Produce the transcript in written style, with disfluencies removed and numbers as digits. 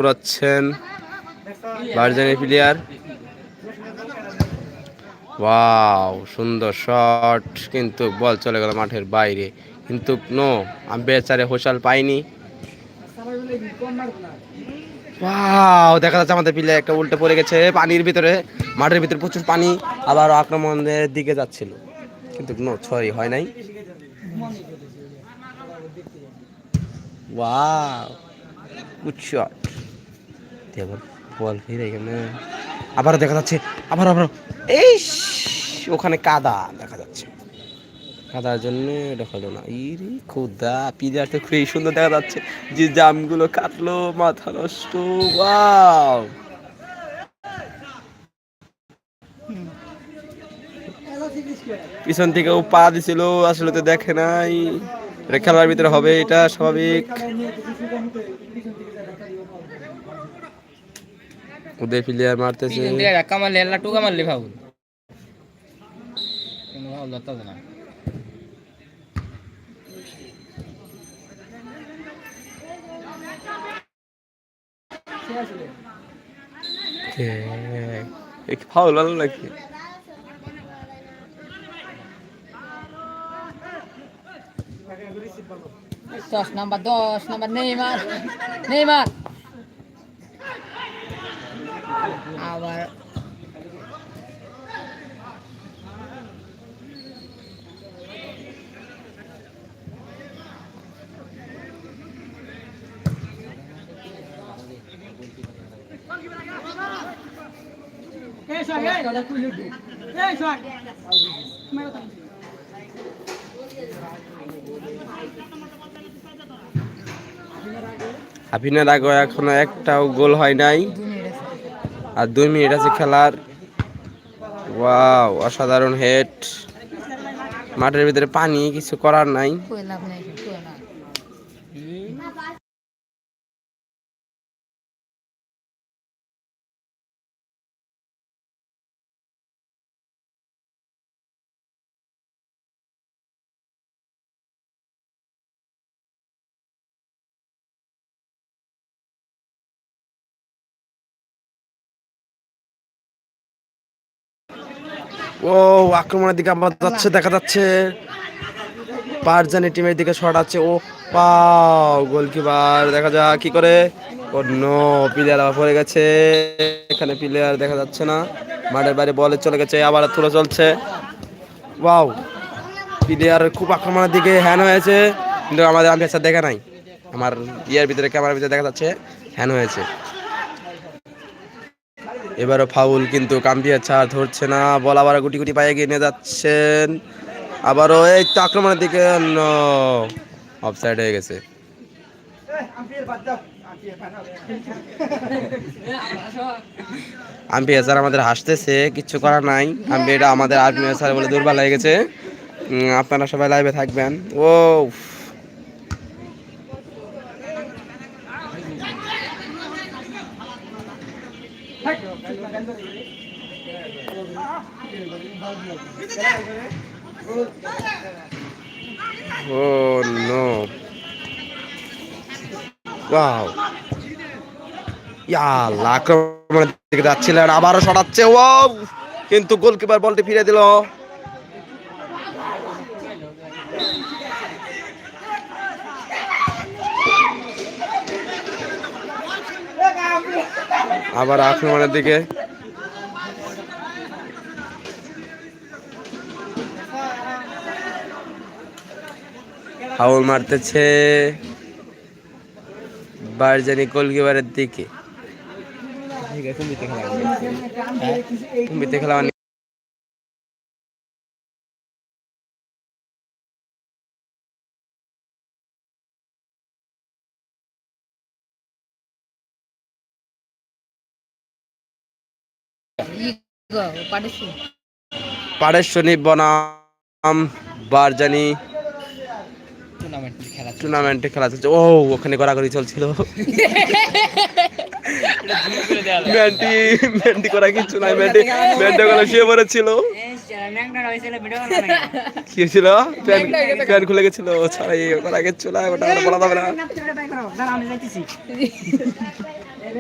দৌড়াচ্ছেন Barzani player. Wow, সুন্দর shot, কিন্তু বল চলে গেল মাঠের বাইরে। কিন্তু নো, বেচারে হোসাল পাইনি। ওয়াও, দেখা যাচ্ছে আমাদের প্লেয়ার একটা উল্টে পড়ে গেছে পানির ভিতরে। মাঠের ভিতরে প্রচুর পানি, আবার আক্রমণের দিকে যাচ্ছিল, কিন্তু নো, ছয় হয় নাই। Wow, good shot. বল ফিরে এখানে আবার দেখা যাচ্ছে, আবার আবার এই ওখানে কাদা দেখা যাচ্ছে, কাদার জন্য এটা হলো না। ইরি খুদা, পিজার তো খুবই সুন্দর দেখা যাচ্ছে, যে জামগুলো কাটলো মাথা নষ্ট। ওয়াও, পিছন থেকে ও পা দিছিল, আসলে তো দেখে নাই। এটা খেলার ভিতরে হবে, এটা স্বাভাবিক। ওদের প্লেয়ার মারতেছে। ফাউল ভালো নাকি? 10 নাম্বার নেইমার, নেইমার আবার হাফিনের আগে এখনো একটাও গোল হয় নাই, 2 মিনিট আছে। আর 2 মিনিট আছে খেলার। ওয়াও, অসাধারণ হেড। মাঠের ভিতরে পানি, কিছু করার নাই। কই লাভ নাই, কই না। ও, আক্রমণের দিকে আবার যাচ্ছে, দেখা যাচ্ছে বারজানি টিমের দিকে শট আছে। ও পাও, গোলকিপার দেখা যাক কি করে। ও নো, প্লেয়ার আবার পড়ে গেছে, এখানে প্লেয়ার দেখা যাচ্ছে না। মাঠের বাইরে বলে চলে গেছে, আবার তুলে চলছে। ওয়াও, প্লেয়ার খুব আক্রমণের দিকে হ্যান হয়েছে, কিন্তু আমাদের আমি দেখা নাই। আমার ইয়ার ভিতরে, ক্যামেরার ভিতরে দেখা যাচ্ছে হ্যান হয়েছে। এবারও ফাউল, কিন্তু কাম্বিয়ার ছাড় ধরছে না। বল আবার গুটি গুটি পায়ে এগিয়ে নিয়ে যাচ্ছেন। আবারও এই তো আক্রমণের দিকে, অফসাইড হয়ে গেছে। আম্পায়ার স্যার আমাদের হাসতেছে, কিচ্ছু করার নাই। এটা আমাদের আম্পায়ার স্যার বলে দুর্বল হয়ে গেছে। আপনারা সবাই লাইভে থাকবেন। ও ও নো, ওয়াও, ইয়াল্লাহ, আক্রমণের দিকে যাচ্ছিলেন, আবারও সরাচ্ছে। ও, কিন্তু গোলকিপার বলটি ফিরে দিল। আবার আক্রমণের দিকে, ফাউল মারতেছে বারজানি গোলকিপারের দিকে। কুম্বিতে খেলা পারেশ্বনী বনাম বারজানি টুর্নামেন্টে খেলা চলছে। ও, ওখানে গড়াগড়ি চলছিল। ম্যান্টি ম্যান্টি করা কিছু নাই, ম্যান্টি ম্যান্টি ওখানে শুয়ে পড়েছিল। কি হয়েছিল? প্যান খুলে গেছিল, ছাড়াই করা কিছু না, ওটা বলা যাবে না।